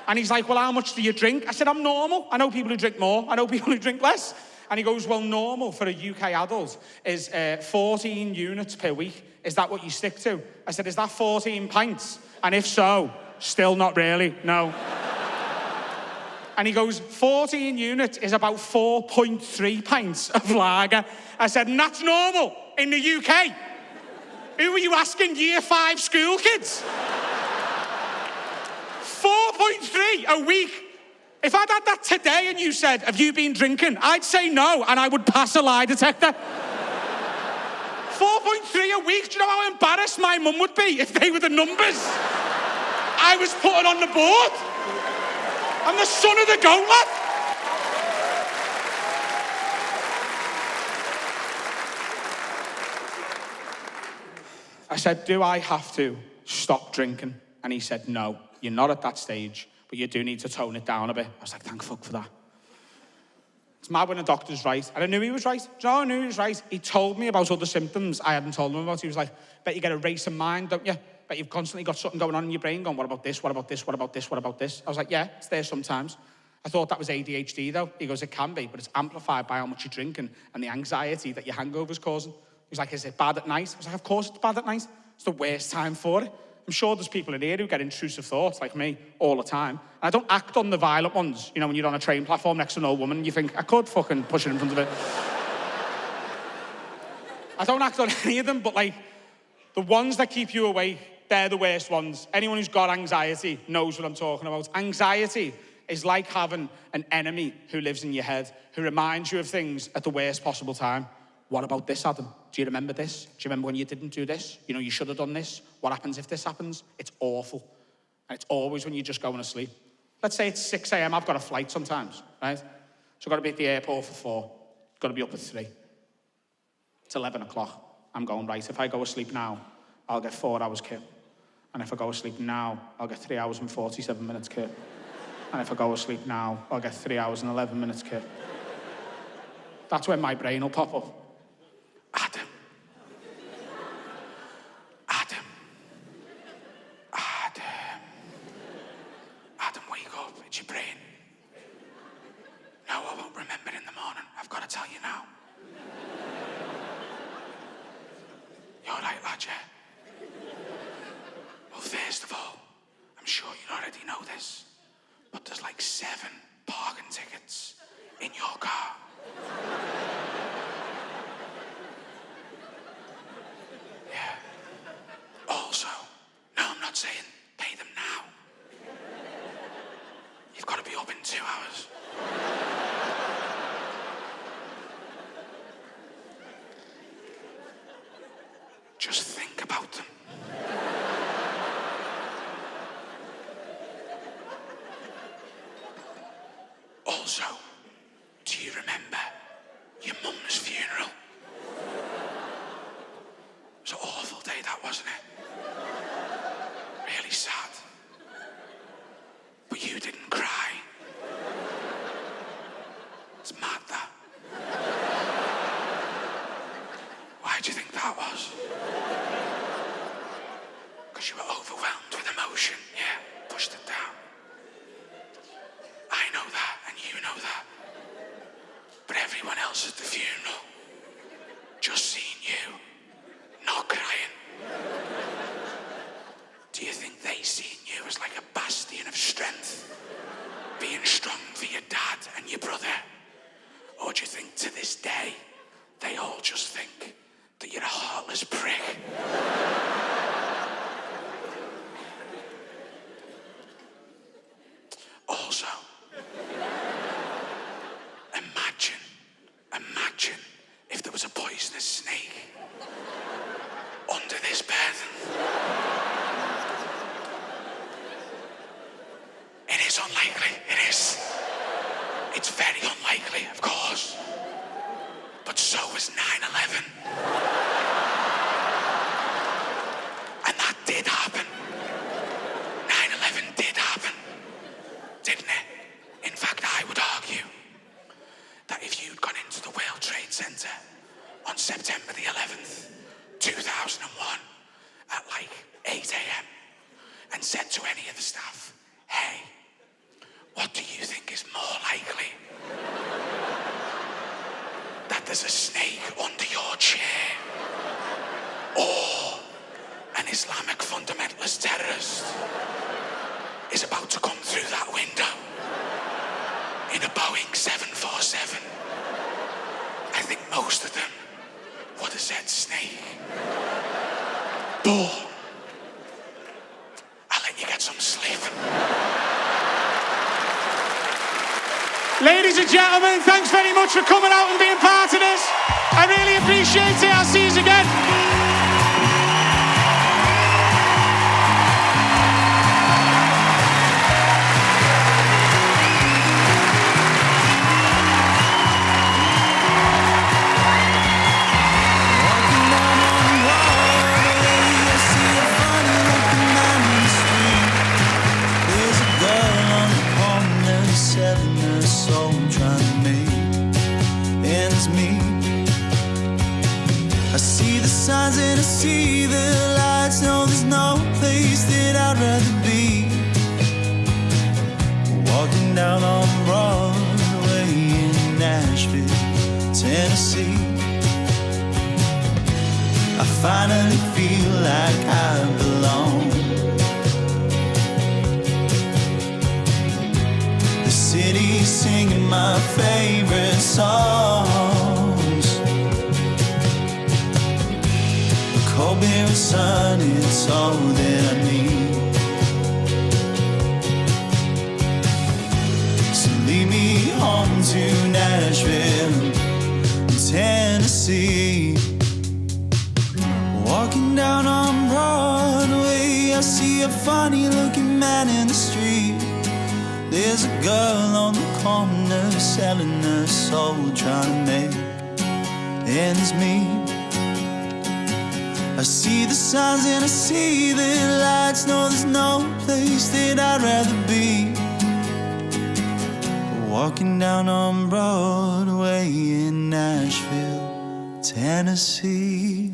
And he's like, well, how much do you drink? I said, I'm normal. I know people who drink more. I know people who drink less. And he goes, well, normal for a UK adult is 14 units per week. Is that what you stick to? I said, is that 14 pints? And if so, still not really, no. And he goes, 14 units is about 4.3 pints of lager. I said, and that's normal in the UK. Who are you asking, year 5 school kids? 4.3 a week. If I'd had that today and you said, have you been drinking? I'd say no, and I would pass a lie detector. 4.3 a week. Do you know how embarrassed my mum would be if they were the numbers I was putting on the board? I'm the son of the goat, lad. I said, do I have to stop drinking? And he said, no, you're not at that stage. but you do need to tone it down a bit. I was like, thank fuck for that. It's mad when a doctor's right. And I knew he was right. Do you know, I knew he was right. He told me about other symptoms I hadn't told him about. He was like, bet you get a race of mind, don't you? Bet you've constantly got something going on in your brain going, what about this, what about this, what about this, what about this? I was like, yeah, it's there sometimes. I thought that was ADHD though. He goes, it can be, but it's amplified by how much you drink and the anxiety that your hangover's causing. He was like, is it bad at night? I was like, of course it's bad at night. It's the worst time for it. I'm sure there's people in here who get intrusive thoughts like me all the time. And I don't act on the violent ones. You know, when you're on a train platform next to an old woman, you think, I could fucking push her in front of it. I don't act on any of them, but like, the ones that keep you awake, they're the worst ones. Anyone who's got anxiety knows what I'm talking about. Anxiety is like having an enemy who lives in your head, who reminds you of things at the worst possible time. What about this, Adam? Do you remember this? Do you remember when you didn't do this? You know, you should have done this. What happens if this happens? It's awful. And it's always when you're just going to sleep. Let's say it's 6 a.m. I've got a flight sometimes, right? So I've got to be at the airport for 4. Got to be up at 3. It's 11 o'clock. I'm going, right, if I go to sleep now, I'll get 4 hours kit. And if I go to sleep now, I'll get 3 hours and 47 minutes kit. And if I go to sleep now, I'll get 3 hours and 11 minutes kit. That's when my brain will pop up. Adam. Adam. Adam. Adam, wake up. It's your brain. No, I won't remember in the morning. I've got to tell you now. You're right, lad, yeah? Well, first of all, I'm sure you already know this, but there's like 7 parking tickets in your car. Yeah. Also, no, I'm not saying pay them now. You've got to be up in 2 hours. Just think about them. Also, do you remember your mum's funeral? It was an awful day, that, wasn't it? Really sad. But you didn't cry. It's mad, that. Why do you think that was? Because you were overwhelmed with emotion, yeah, pushed it down. I know that, and you know that. But everyone else at the funeral just seen you not crying. Do you think they seen you as like a bastion of strength, being strong for your dad and your brother? Or do you think to this day they all just think that you're a heartless prick? Also, imagine if there was a poisonous snake under this bed. It is unlikely, it is. It's very unlikely, of course. But so was 9/11. And that did happen. 9/11 did happen, didn't it? In fact, I would argue that if you'd gone into the World Trade Center on September the 11th, 2001, at like 8 a.m. and said to any of the staff, hey, what do you think is more likely? That there's a snake under your chair, or an Islamic fundamentalist terrorist is about to come through that window in a Boeing 747. I think most of them would have said snake. But I'll let you get some sleep. Ladies and gentlemen, thanks very much for coming out and being part of this. I really appreciate it. I'll see you again. There's a girl on it's me. I see the signs and I see the lights. No, there's no place that I'd rather be. Walking down on Broadway in Nashville, Tennessee. I finally feel like I belong. The city's singing my favorite songs. The cold beer and sun, it's all that I need. So lead me home to Nashville, Tennessee. Walking down on Broadway, I see a funny looking man in the street. There's a girl on the corner selling her soul, trying to make ends meet. I see the signs and I see the lights. No, there's no place that I'd rather be. Walking down on Broadway in Nashville, Tennessee.